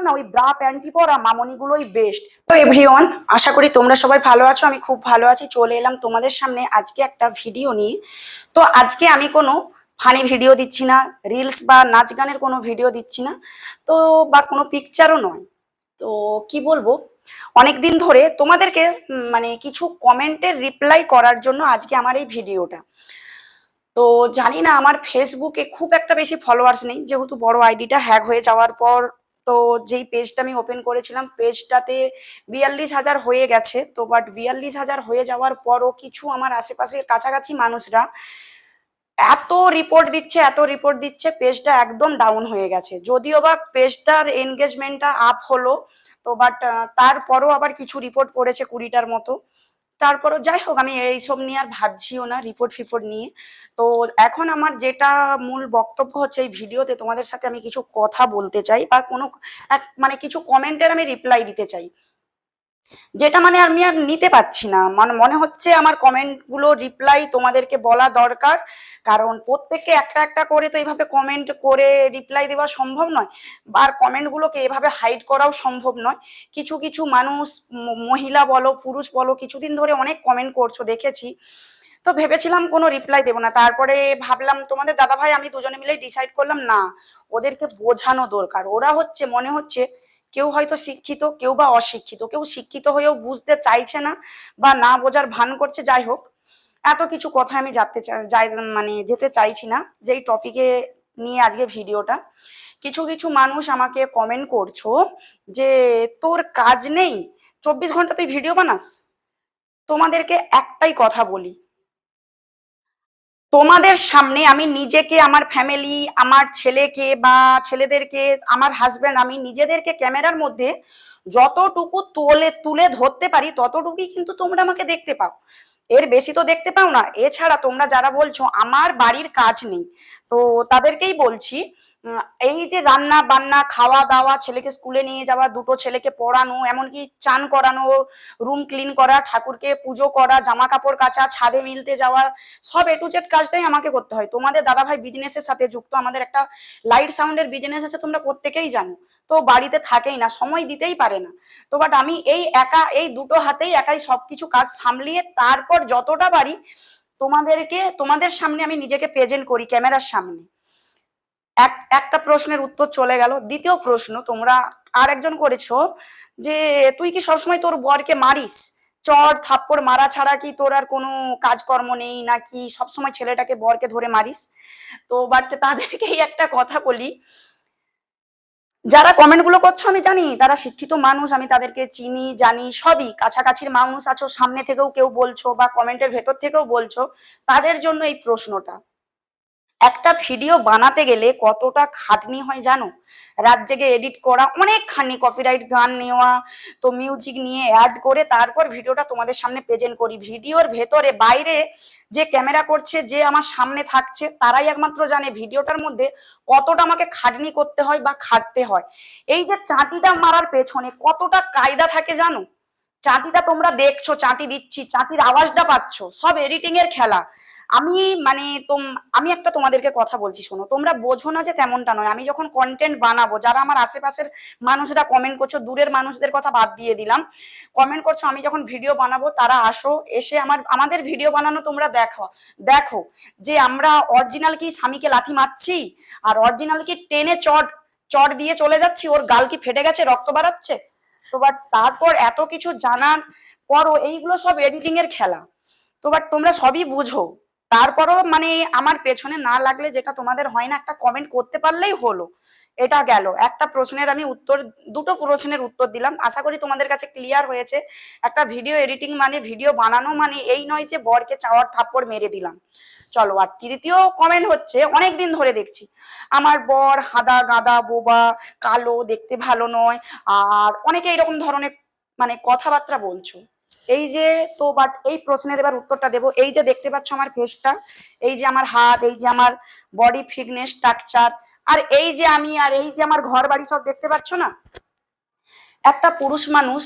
না ওই bra panty পরা মামনিগুলোই বেস্ট। তো এভরিওয়ান, আশা করি তোমরা সবাই ভালো আছো। আমি খুব ভালো আছি। চলে এলাম তোমাদের সামনে আজকে একটা ভিডিও নিয়ে। তো আজকে আমি কোনো ফানি ভিডিও দিচ্ছি না, রিলস বা নাচ গানের কোনো ভিডিও দিচ্ছি না, তো বা কোনো পিকচারও নয়। তো কি বলবো, অনেক দিন ধরে তোমাদেরকে মানে কিছু কমেন্টের রিপ্লাই করার জন্য আজকে আমার এই ভিডিওটা। তো জানি না, আমার ফেসবুকে খুব একটা বেশি ফলোয়ার্স নেই, যেহেতু বড় আইডিটা হ্যাক হয়ে যাওয়ার পর তো যেই পেজটা আমি ওপেন করেছিলাম পেজটাতে 42,000 হয়ে গেছে। তো বাট 42,000 হয়ে যাওয়ার পরও কিছু আমার আশেপাশের কাছাকাছি মানুষরা এত রিপোর্ট দিচ্ছে পেজটা একদম ডাউন হয়ে গেছে। যদিও বা পেজটার এনগেজমেন্টটা আপ হলো, তো বাট তারপরও আবার কিছু রিপোর্ট পড়েছে 20টার মতো। তারপরও যাই হোক, আমি এইসব নিয়ে আর ভাবছিও না, রিপোর্ট ফিপোর্ট নিয়ে। তো এখন আমার যেটা মূল বক্তব্য হচ্ছে, এই ভিডিওতে তোমাদের সাথে আমি কিছু কথা বলতে চাই বা কোনো মানে কিছু কমেন্টের আমি রিপ্লাই দিতে চাই, যেটা মানে আমি আর নিতে পারছি না। মানে মনে হচ্ছে আমার কমেন্ট গুলো রিপ্লাই তোমাদেরকে বলা দরকার, কারণ প্রত্যেককে একটা একটা করে তো এইভাবে কমেন্ট করে রিপ্লাই দেওয়া সম্ভব নয়, আর কমেন্ট গুলোকে এভাবে হাইড করাও সম্ভব নয়। কিছু কিছু মানুষ, মহিলা বলো পুরুষ বলো, কিছুদিন ধরে অনেক কমেন্ট করছো দেখেছি। তো ভেবেছিলাম কোনো রিপ্লাই দেবো না, তারপরে ভাবলাম তোমাদের দাদা ভাই আমি দুজনে মিলে ডিসাইড করলাম না, ওদেরকে বোঝানো দরকার। ওরা হচ্ছে মনে হচ্ছে কেউ হয়তো শিক্ষিত, কেউ বা অশিক্ষিত, কেউ শিক্ষিত হয়েও বুঝতে চাইছে না বা না বোঝার ভান করছে। যাই হোক, এত কিছু কথা আমি মানে যেতে চাইছি না যেই টপিকে নিয়ে আজকে ভিডিওটা। কিছু কিছু মানুষ আমাকে কমেন্ট করছো যে তোর কাজ নেই, 24 ঘন্টা তুই ভিডিও বানাস। তোমাদেরকে একটাই কথা বলি, তোমাদের সামনে আমি নিজেকে, আমার ফ্যামিলি, আমার ছেলেকে বা ছেলেদেরকে, আমার হাজবেন্ড, আমি নিজেদেরকে ক্যামেরার মধ্যে যতটুকু তুলে তুলে ধরতে পারি ততটুকুই কিন্তু তোমরা আমাকে দেখতে পাও, এর বেশি তো দেখতে পাও না। এছাড়া তোমরা যারা বলছো আমার বাড়ির কাজ নেই, তো তাদেরকেই বলছি, এই যে রান্না বান্না, খাওয়া দাওয়া, ছেলেকে স্কুলে নিয়ে যাওয়া, দুটো ছেলেকে পড়ানো, এমনকি চান করানো, রুম ক্লিন করা, ঠাকুরকে পুজো করা, জামা কাপড় কাচা, ছাদে মিলতে যাওয়া, সব এ টু জেড কাজটাই আমাকে করতে হয়। তোমাদের দাদাভাই বিজনেসের সাথে যুক্ত, আমাদের একটা লাইট সাউন্ডের বিজনেস আছে, তোমরা প্রত্যেকেই জানো। তো বাড়িতে থাকেই না, সময় দিতেই পারে না। তো বাট আমি এই একা, এই দুটো হাতেই একাই সবকিছু কাজ সামলিয়ে তারপর যতটা পারি তোমাদের সামনে আমি নিজেকে প্রেজেন্ট করি ক্যামেরার সামনে। একটা প্রশ্নের উত্তর চলে গেল। দ্বিতীয় প্রশ্ন তোমরা আর একজন করেছো যে তুই কি সবসময় তোর বরকে মারিস? চড় থাপ্পড় মারা ছাড়া কি তোর আর কোনো কাজকর্ম নেই নাকি সবসময় ছেলেটাকে বরকে ধরে মারিস? তো বাট তাদেরকেই একটা কথা বলি, যারা কমেন্ট গুলো করছো আমি জানি তারা শিক্ষিত মানুষ, আমি তাদেরকে চিনি জানি সবই, কাছাকাছির মানুষ আছো, সামনে থেকেও কেউ বলছো বা কমেন্টের ভেতর থেকেও বলছো, তাদের জন্য এই প্রশ্নটা। একটা ভিডিও বানাতে গেলে কতটা খাটনি হয় জানো? রাত জেগে এডিট করা, অনেকখানি কপিরাইট গান নেওয়া, তো মিউজিক নিয়ে অ্যাড করে তারপর ভিডিওটা তোমাদের সামনে প্রেজেন্ট করি। ভিডিওর ভেতরে বাইরে যে ক্যামেরা করছে, যে আমার সামনে থাকছে, তারাই একমাত্র জানে ভিডিওটার মধ্যে কতটা আমাকে খাটনি করতে হয় বা খাটতে হয়। এই যে চাটিটা মারার পেছনে কতটা কায়দা থাকে জানো? চাটিটা তোমরা দেখছো, চাটি দিচ্ছি, চাটির আওয়াজটা পাচ্ছ, সব এডিটিং এর খেলা। আমি মানে আমি একটা তোমাদেরকে কথা বলছি, শোনো, তোমরা বোঝো না যে তেমনটা নয়। আমি যখন কন্টেন্ট বানাবো, যারা আমার আশেপাশের মানুষরা কমেন্ট করছো, দূরের মানুষদের কথা বাদ দিয়ে দিলাম, কমেন্ট করছো, আমি যখন ভিডিও বানাবো তারা আসো, এসে আমাদের ভিডিও বানানো তোমরা দেখো, দেখো যে আমরা অরিজিনাল কি স্বামীকে লাথি মারছি, আর অরিজিনাল কি টেনে চট চট দিয়ে চলে যাচ্ছি, ওর গাল কি ফেটে গেছে, রক্ত বাড়াচ্ছে। তো বাট তারপর এত কিছু জানার পরও এইগুলো সব এডিটিং এর খেলা। তো বাট তোমরা সবই বুঝো, তারপরও মানে আমার পেছনে না লাগলে যেটা তোমাদের হয় না, একটা কমেন্ট করতে পারলেই হলো। এটা গেল একটা প্রশ্নের আমি উত্তর, দুটো প্রশ্নের উত্তর দিলাম, আশা করি তোমাদের কাছে ক্লিয়ার হয়েছে। একটা ভিডিও এডিটিং মানে, ভিডিও বানানো মানে এই নয় যে বরকে চাওয়ার থাপ্পড় মেরে দিলাম। চলো, আর তৃতীয় কমেন্ট হচ্ছে, অনেকদিন ধরে দেখছি আমার বর হাদা গাদা বোবা, কালো, দেখতে ভালো নয়, আর অনেকে এরকম ধরনের মানে কথাবার্তা বলছো। এই যে, তো বাট এই প্রশ্নের এবার উত্তরটা দেবো। এই যে দেখতে পাচ্ছ আমার ফেসটা, এই যে আমার হাত, এই যে আমার বডি ফিটনেস স্ট্রাকচার, আর এই যে আমি, আর এই যে আমার ঘর বাড়ি, সব দেখতে পাচ্ছ না? একটা পুরুষ মানুষ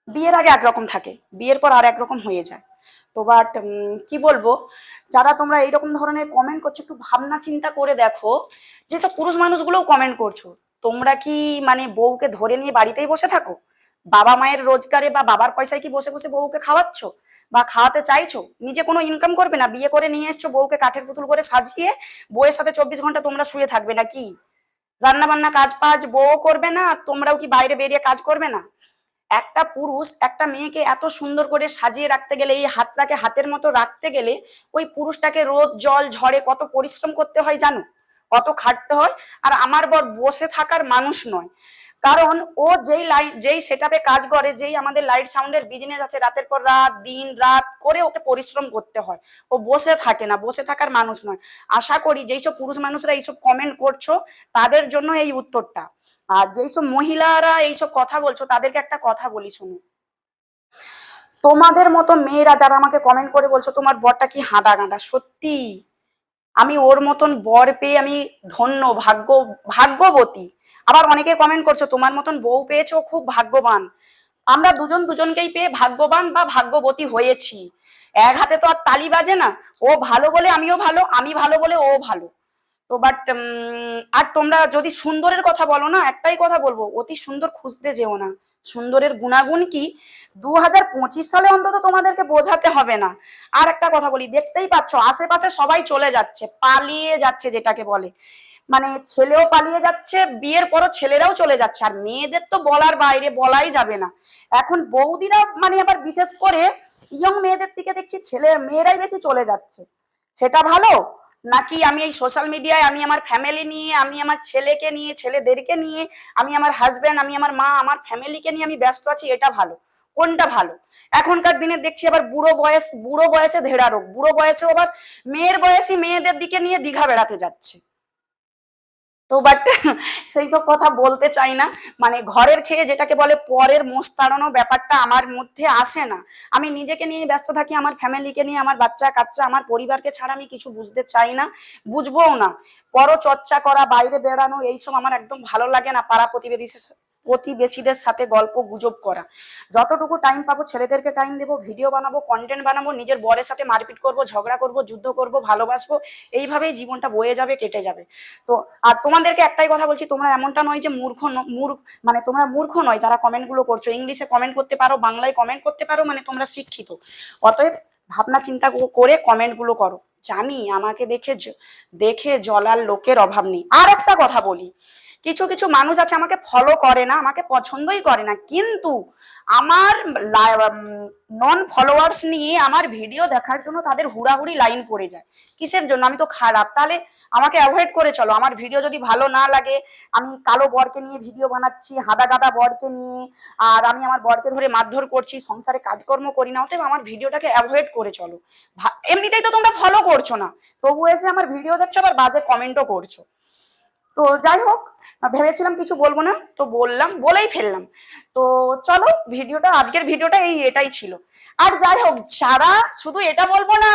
বিয়ের আগে একরকম থাকে, বিয়ের পর আর একরকম হয়ে যায়। তো বাট কি বলবো, যারা তোমরা এইরকম ধরনের কমেন্ট করছো একটু ভাবনা চিন্তা করে দেখো, যেটা পুরুষ মানুষগুলোও কমেন্ট করছো, তোমরা কি মানে বউকে ধরে নিয়ে বাড়িতেই বসে থাকো? বাবা মায়ের রোজগারে বা বাবার পয়সায় কি বসে বসে বউকে খাওয়াচ্ছ বা খাওয়াতে চাইছো? নিজে কোনো ইনকাম করবে না, বিয়ে করে নিয়ে এসছো বউকে কাঠের পুতুল করে সাজিয়ে বউয়ের সাথে 24 ঘন্টা তোমরা শুয়ে থাকবে নাকি? রান্না বান্না কাজ পাজ বউ করবে না, তোমরাও কি বাইরে বেরিয়ে কাজ করবে না? একটা পুরুষ একটা মেয়েকে এত সুন্দর করে সাজিয়ে রাখতে গেলে, এই হাতটাকে হাতের মতো রাখতে গেলে ওই পুরুষটাকে রোদ জল ঝড়ে কত পরিশ্রম করতে হয় জানো? কত খাটতে হয়। আর আমার বর বসে থাকার মানুষ নয়। কারণ ও যেই সেটআপে কাজ করে, যেই আমাদের লাইট সাউন্ডের বিজনেস আছে, রাতের পর রাত দিন রাত করে ওকে পরিশ্রম করতে হয়। ও বসে থাকে না, বসে থাকার মানুষ নয়। আশা করি যেইসব পুরুষ মানুষরা এইসব কমেন্ট করছো তাদের জন্য এই উত্তরটা। আর যেইসব মহিলারা এইসব কথা বলছো তাদেরকে একটা কথা বলি, শুনো। তোমাদের মতো মেয়েরা যারা আমাকে কমেন্ট করে বলছো তোমার বরটা কি হাদা গাঁদা, সত্যি আমি ওর মতন বর পেয়ে আমি ধন্য, ভাগ্যবতী। আবার অনেকে কমেন্ট করছো তোমার মতন বউ পেয়েছো, খুব ভাগ্যবান। আমরা দুজন দুজনকেই পেয়ে ভাগ্যবান বা ভাগ্যবতী হয়েছি। এক হাতে তো আর তালি বাজে না। ও ভালো বলে আমিও ভালো, আমি ভালো বলে ও ভালো। তো বাট আর তোমরা যদি সুন্দরের কথা বলো না, একটাই কথা বলবো, অতি সুন্দর খুঁজতে যেও না। সুন্দরের গুণাগুণ কি 2025 সালে অন্তত তোমাদেরকে বোঝাতে হবে না। আর একটা কথা বলি, দেখতেই পাচ্ছ আশেপাশে সবাই চলে যাচ্ছে, পালিয়ে যাচ্ছে যেটাকে বলে। মানে ছেলেও পালিয়ে যাচ্ছে, বিয়ের পরও ছেলেরাও চলে যাচ্ছে। আর মেয়েদের তো বলার বাইরে, বলাই যাবে না। এখন বৌদিরা মানে আবার বিশেষ করে ইয়ং মেয়েদের দিকে দেখছি মেয়েরাই বেশি চলে যাচ্ছে। সেটা ভালো নাকি আমি এই সোশ্যাল মিডিয়ায় আমি আমার ফ্যামিলি নিয়ে, আমি আমার ছেলেকে নিয়ে, ছেলেদেরকে নিয়ে, আমি আমার হাজবেন্ড, আমি আমার মা, আমার ফ্যামিলিকে নিয়ে আমি ব্যস্ত আছি, এটা ভালো? কোনটা ভালো? এখনকার দিনে দেখছি আবার বুড়ো বয়সে ধেড়া রোগ, বুড়ো বয়সে আবার মেয়ের বয়সী মেয়েদের দিকে নিয়ে দীঘা বেড়াতে যাচ্ছে। তো বাট সেই সব কথা বলতে চাই না। মানে ঘরের খেয়ে যেটাকে বলে পরের মোষ তাড়ানো ব্যাপারটা আমার মধ্যে আসে না। আমি নিজেকে নিয়ে ব্যস্ত থাকি, আমার ফ্যামিলিকে নিয়ে, আমার বাচ্চা কাচ্চা, আমার পরিবারকে ছাড়া আমি কিছু বুঝতে চাই না, বুঝবোও না। চর্চা করা, বাইরে বেড়ানো এইসব আমার একদম ভালো লাগে না। পাড়া প্রতিবেশীদের সাথে গল্প গুজব করা। যতটুকু টাইম পাবো ছেলেদেরকে টাইম দেবো, ভিডিও বানাবো, কন্টেন্ট বানাবো, নিজের বরের সাথে মারপিট করব, ঝগড়া করব, যুদ্ধ করব, ভালোবাসবো। এইভাবেই জীবনটা বয়ে যাবে, কেটে যাবে। তো আর তোমাদেরকে একটাই কথা বলছি, তোমরা এমনটা নয় যে মানে তোমরা মূর্খ নয় যারা কমেন্ট গুলো করছো। ইংলিশে কমেন্ট করতে পারো, বাংলায় কমেন্ট করতে পারো, মানে তোমরা শিক্ষিত। অতএব ভাবনা চিন্তা করে কমেন্ট গুলো করো। জানি আমাকে দেখে জ্বলার লোকের অভাব নেই। আর একটা কথা বলি, কিছু কিছু মানুষ আছে আমাকে ফলো করে না, আমাকে পছন্দই করে না, কিন্তু আমার নন ফলোয়ার্স নিয়ে আমার ভিডিও দেখার জন্য তাদের হুড়াহুড়ি লাইন পড়ে যায়। কিসের জন্য? আমি তো খারাপ, তাহলে আমাকে অ্যাভয়েড করে চলো। আমার ভিডিও যদি ভালো না লাগে, আমি কালো বরকে নিয়ে ভিডিও বানাচ্ছি, হাদা গাদা বরকে নিয়ে, আর আমি আমার বরকে ধরে মারধর করছি, সংসারে কাজকর্ম করি না, অতএব আমার ভিডিওটাকে অ্যাভয়েড করে চলো। এমনিতেই তো তোমরা ফলো করছো না, তবু এসে আমার ভিডিও দেখছো, আবার বাজে কমেন্টও করছো। তো যাই হোক, ভেবেছিলাম কিছু বলবো না, তো বললাম, বলেই ফেললাম। তো চলো, আজকের ভিডিওটা এটাই ছিল। আর যাই হোক, যারা, শুধু এটা বলবো না,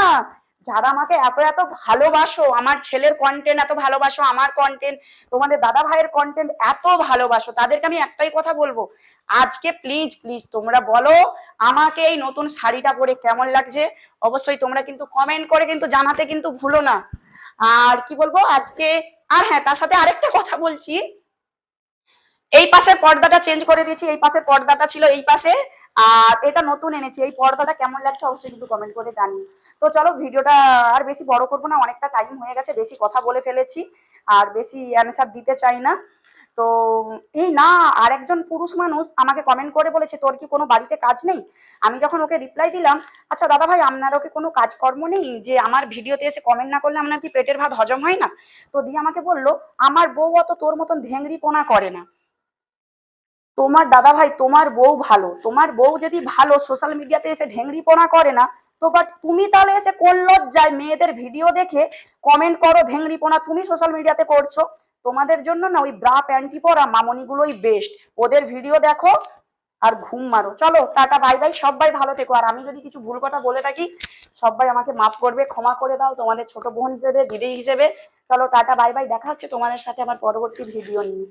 যারা আমাকে এত এত ভালোবাসো, আমার ছেলের কন্টেন্ট এত ভালোবাসো, আমার কন্টেন্ট, তোমাদের দাদা ভাইয়ের কন্টেন্ট এত ভালোবাসো, তাদেরকে আমি একটাই কথা বলবো, আজকে প্লিজ প্লিজ তোমরা বলো আমাকে এই নতুন শাড়িটা পরে কেমন লাগছে। অবশ্যই তোমরা কিন্তু কমেন্ট করে কিন্তু জানাতে কিন্তু ভুলো না। আর কি বলবো আজকে, আর হ্যাঁ, তার সাথে আরেকটা কথা বলছি, এই পাশের পর্দাটা চেঞ্জ করে দিয়েছি, এই পাশের পর্দাটা ছিল এই পাশে, আর এটা নতুন এনেছি। এই পর্দাটা কেমন লাগছে অবশ্যই কিন্তু কমেন্ট করে জানি। তো চলো, ভিডিওটা আর বেশি বড় করবো না, অনেকটা টাইম হয়ে গেছে, বেশি কথা বলে ফেলেছি, আর বেশি অ্যান্সার দিতে চাই না। তো এই না, আর একজন পুরুষ মানুষ আমাকে কমেন্ট করে বলেছে তোর কি কোনো বাড়িতে কাজ নেই? আমি যখন ওকে রিপ্লাই দিলাম, আচ্ছা দাদা ভাই আপনারও কি কোনো কাজকর্ম নেই, যে আমার ভিডিওতে এসে কমেন্ট না করলে আপনার কি পেটের ভাত হজম হয় না? তো দিয়ে আমাকে বললো আমার বউ অত তোর মতন ধ্যাংরি পোনা করে না। তোমার দাদা ভাই, তোমার বউ ভালো, তোমার বউ যদি ভালো সোশ্যাল মিডিয়াতে এসে ঢেংরিপনা করে না, তো বাট তুমি তাহলে এসে কোন লজ্জায় মেয়েদের ভিডিও দেখে কমেন্ট করো ঢেংরিপনা তুমি সোশ্যাল মিডিয়াতে করছো? তোমাদের জন্য না ওই ব্রা প্যান্টি পরা মামনিগুলোই বেস্ট। ওদের ভিডিও দেখো আর ঘুম মারো। চলো টাটা বাই বাই, সবাই ভালো থেকো। আর আমি যদি কিছু ভুল কথা বলে থাকি সবাই আমাকে মাফ করবে, ক্ষমা করে দাও, তোমাদের ছোট বোন হিসেবে, দিদি হিসেবে। চলো টাটা বাই বাই, দেখা হচ্ছে তোমাদের সাথে আমার পরবর্তী ভিডিও নিয়ে।